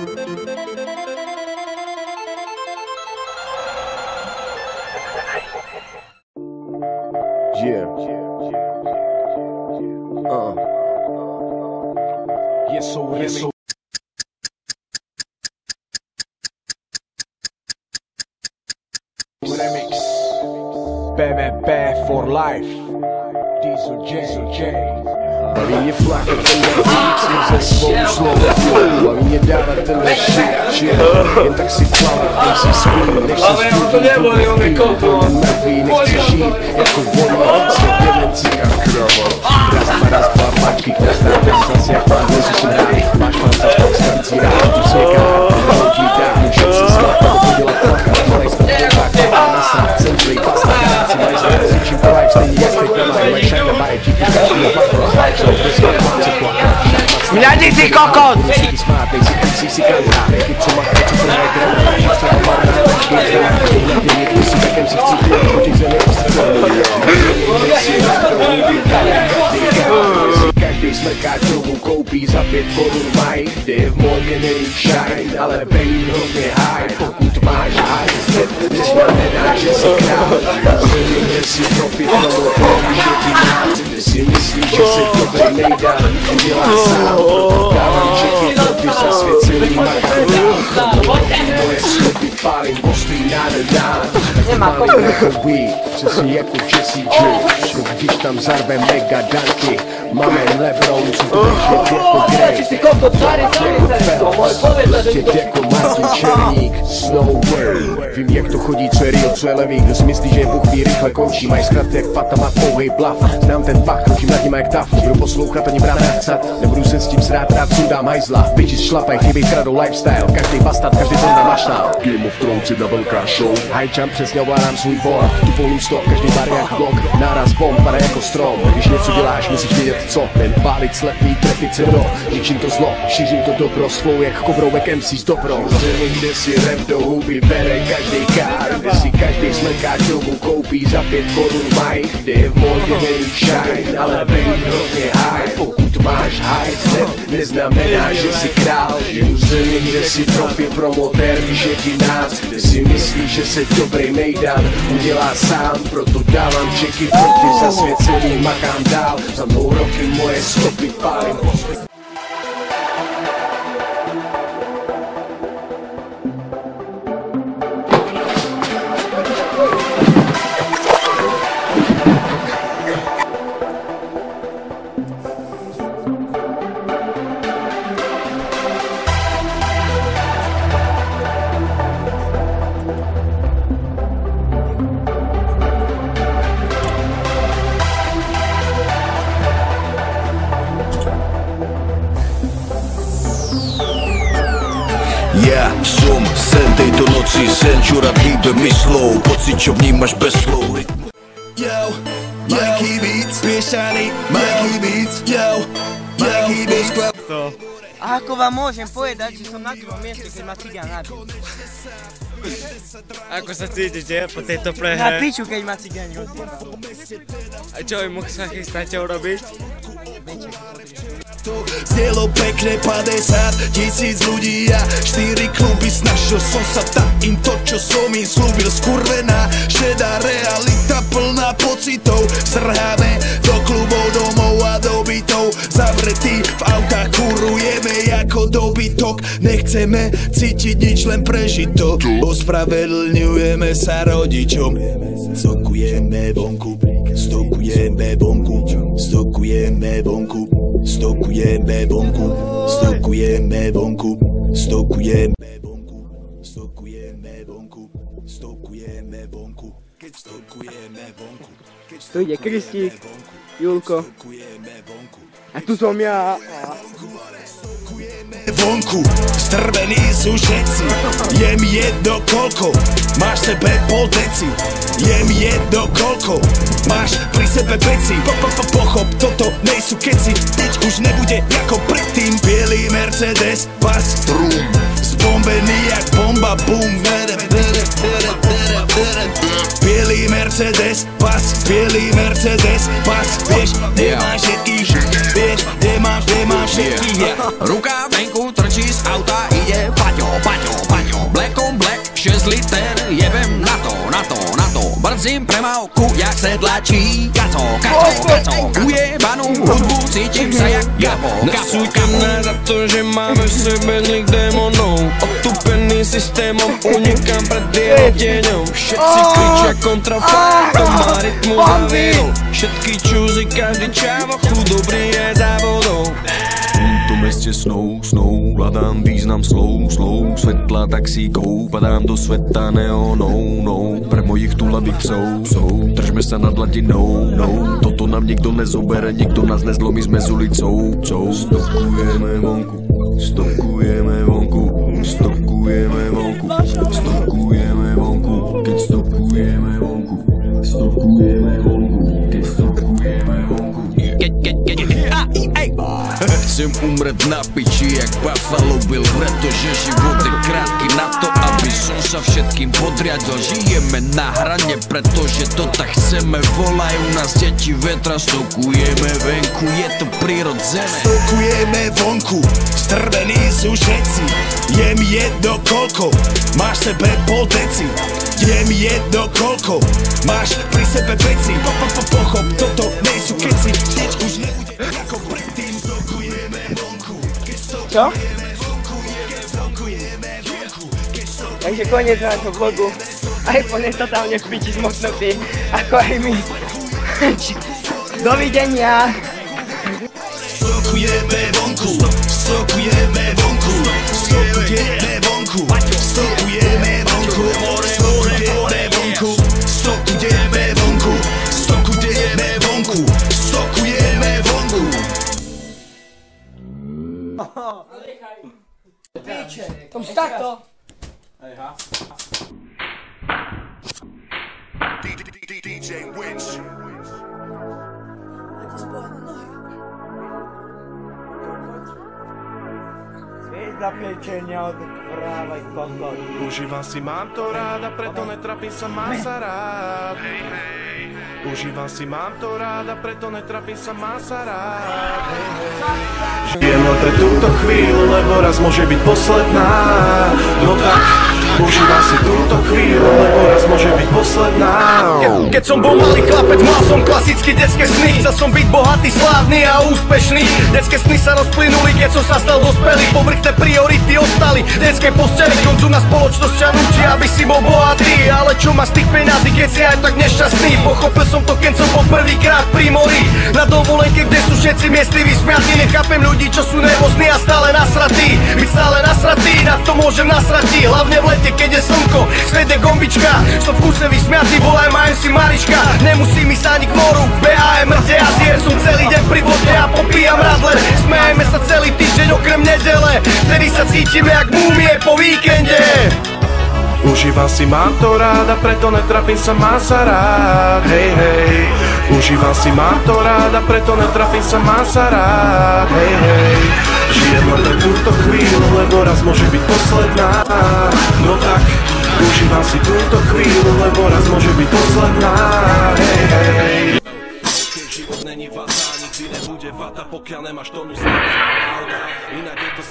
Yeah. Yes, so. Remix. BBB for life. Diesel J. Baví mě flak, ze svou slovo. Baví mě dávat tenhle shit. Jen tak si plavit, jen si spím. Než se spím, mrtvý, nechci žít. Jako voda, svět demencí a krava. Raz, dva, mačky, krásná zase jak pán lezu si hrát. Máš fanta, tak stancí rád, tu se ká. Velký dá, můžem si snad, jako podělat plakat. Malej snad, tak na snad, centrý, pasta, si mají znát, si čím to life, stejně jak teď nemají, mají však nebají, díky každý na patro, zláčou, dneska mám se plakat. Mladý ty kokot! Všichni smátej, si MC si kantárej, ty co máte, co se hraje grana, že se to marná, tačky, hlavně někdy si takem si chci pět, chodí země, každý smrká trochu koupí za 5 korun mají, kde v modě není shine, ale baby hrozně high, pokud máš high, neznamená, že jsi král, zřejmě si profit na motor, že ti máš, kde si myslíš, že jsi dobrý nejdan, udělá sám, proto dávám čeky, profit za svět celý makám, moje stopy pálím ostrý nádrdán, jako weed, přesně jako Jesse J, když tam zarve mega danky, máme Lebron, co to ležet jako Grey, ležet jako Martin Černík, Snowbird, vím jak to chodí, co je real, co je levý, kdo si myslí, že je buchví, rychle končí, mají zkratky jak Fata, má pouhej bluff, znám ten pach, kročím nad nima jak taf, budu poslouchat ani brát chcet, nebudu se s tím srát, rád sundám hajzla, bitches šlapaj, chybej kradou lifestyle, každý bastard, každý zonda maštál, Game of Thrones jedna velká show, hajčam přesně ovládám svůj bor, tu polím stop, každý bar jak blok, náraz bomb, pane jako strom, když něco děláš, musíš vědět co, jen pálit slepý, trefit se do, ničím to zlo, šířím to dobro, svou jak kovrouvek MC s dobrou, zemi, kde si rap do huby bere každý kár, kde si každý smrká dobu koupí za 5 korun mají, kde je v modě není shine, ale baby hrozně high, pokud máš high, neznamená, že jsi král, žiju zemi, kde si profil promotér, víš je ti nás, kde si myslíš, že se dobrý mejdan udělá sám, proto dávám čeky, profil za svět celý makám dál, za mnou roky moje stopy pálím. Ja som sen tejto noci, sen čo rád hýbe myslou, pocit čo vnímaš bez slov. Yo, Mikey Beats, piešaný, Mikey Beats, yo, Mikey Beats. A ako vám môžem povedať, že som na druhom mieste, keď ma cigán nabil? Ako sa cítite po tejto Na prehre? piču, keď ma cigán rozjebal. A čo vy sa chystáte urobiť? Zdelo pekne 50 000 ľudí a 4 kluby, snažil som sa dať im to, čo som im slúbil. Skurvená, šedá realita plná pocitov, strháme do klubov, domov a do bytov, zavretí v autách, kurujeme ako dobytok, nechceme cítiť nič, len prežitok, ospravedlňujeme sa rodičom, stokujeme vonku, stokujeme vonku, stokujeme vonku, stokujeme vonku, stokujeme vonku, stokujeme vonku, stokujeme vonku, stokujeme vonku, keď stokujeme vonku, keď Tu ide Kristík, Julko. A tu som ja. vonku, strvení sú všetci, je mi jedno koľko, máš sebe pol deci, je mi jedno koľko, máš pri sebe veci, pochop, toto nejsú keci, nič už nebude ako predtým, bielý Mercedes, pas, trum, zbombený jak bomba, boom, bielý Mercedes, pas, bielý Mercedes, pas, vieš, kde máš všetkých, vieš, kde máš všetkých, Ruka venku trčí z auta, príde Paťo, Black on black, 6 liter, jebem na to, brzím premávku, jak sedlačí, kaco, ujebanú hudbu, cítim sa jak Gabo. Nesúďte mne za to, že máme v sebe zlých démonov, otupený systémom, unikám pred jeho tieňou. Všetci kričia kontrafaktom, má rytmu za vínou, všetky čúzy, každý čávo, dobrý je závodou. V tomto meste snou, hľadám význam slov, svetla taxíkov, padám do sveta neónou, pre mojich tulavých psov, držme sa nad hladinou, toto nám nikto nezobere, nikto nás nezlomí, sme s ulicou, stopkujeme vonku, keď stopkujeme vonku. Chcem umret na piči jak Buffalo Bill, pretože život je krátky na to, aby som sa všetkým podriadil. Žijeme na hrane, pretože to tak chceme, volajú nás deti vetra. Stokujeme venku, je to prirodzené. Stokujeme vonku, strvení sú všetci. Je mi jedno koľko, máš sebe pol deci. Je mi jedno koľko, máš pri sebe veci. Pochop, toto nejsú keci, nič už nebude ako predtým. Stokujeme vonku, keď stokujeme vonku, Takže koniec nášho vlogu. iPhone je totálne v piči zmoknutý, ako aj my. Dovidenia. Stokujeme vonku, stokujeme vonku, stokujeme vonku, stokujeme vonku, stokujeme vonku, stokujeme vonku, stokujeme vonku, stokujeme vonku. Tom takto. DJ Witch. Zapečenia od právaj kokot. Užívam si, mám to ráda, preto netrapím sa, mám sa rád. Užívam si, mám to ráda, preto netrapím sa, mám sa rád. Žijem len pre túto chvíľu, lebo raz môže byť posledná. No tak, užívam si túto chvíľu, lebo raz môže byť posledná. Keď som bol malý chlapec, mal som klasické detské sny. Chcel som byť bohatý, slávny a úspešný. Detské sny sa rozplynuli, keď som sa stal dospelý. Povrchné priority ostali, detské posteli. Konzumná spoločnosť ťa nutí, aby si bol bohatý. Ale čo má z tých peňazí, keď si aj tak nešťastný? Pochopil som to, keď som bol prvýkrát pri mori. Na dovolenke, kde sú všetci miestni vysmiatí. Nechápem ľudí, čo sú nervózni a stále nasratí. Byť stále nasratý, na to môžem nasrati. Hlavne v lete, keď je slnko, svet je gombička. Som v kuse vysmiatý, volaj ma MC Mariška. Nemusí mi sa ani k moru, BAM, Azier. Som celý deň pri vode a popíjam radler. Smejeme sa celý týždeň okrem nedele, vtedy sa cítime jak múmie po víkende. Užívam si, mám to ráda, preto netrapím sa, mám sa rád. Hej, hej. Užívam si, mám to ráda, preto netrapím sa, mám sa rád. Hej, hej. Žijem len pre túto chvíľu, lebo raz môže byť posledná. No tak, užívam si túto chvíľu, lebo raz môže byť posledná. Hej, hej. Keď život není vata, nikdy nebude vata, pokiaľ nemáš tónus. Inak je to